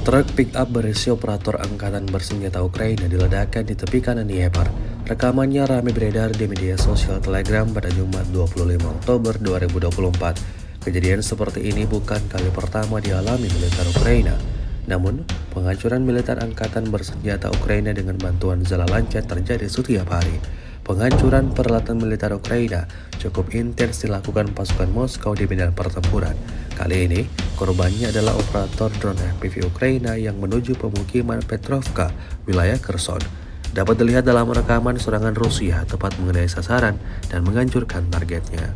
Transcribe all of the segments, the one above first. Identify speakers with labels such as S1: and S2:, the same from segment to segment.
S1: Truk pick-up berisi operator angkatan bersenjata Ukraina diledakkan di tepi kanan Dnieper. Rekamannya ramai beredar di media sosial Telegram pada Jumat 25 Oktober 2024. Kejadian seperti ini bukan kali pertama dialami militer Ukraina. Namun, penghancuran militer angkatan bersenjata Ukraina dengan bantuan Zala Lancet terjadi setiap hari. Penghancuran peralatan militer Ukraina cukup intens dilakukan pasukan Moskow di medan pertempuran. Kali ini, korbannya adalah operator drone FPV Ukraina yang menuju pemukiman Petrovka, wilayah Kherson. Dapat dilihat dalam rekaman serangan Rusia tepat mengenai sasaran dan menghancurkan targetnya.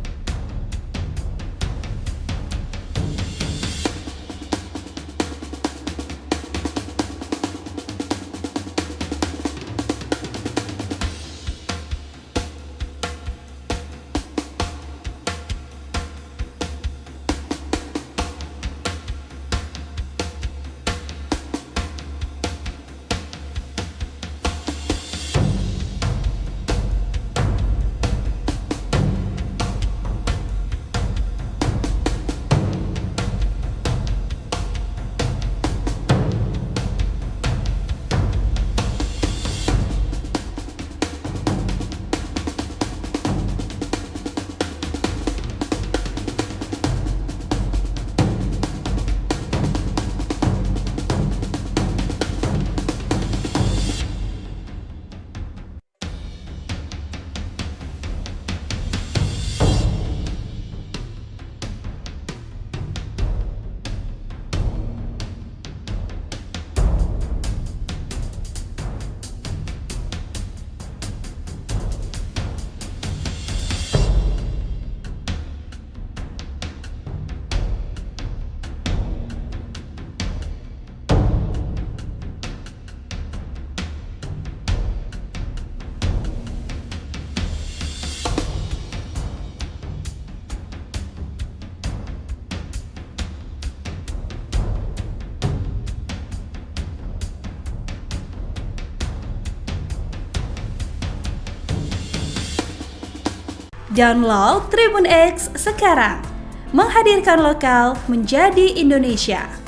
S2: Download Tribun X sekarang, menghadirkan lokal menjadi Indonesia.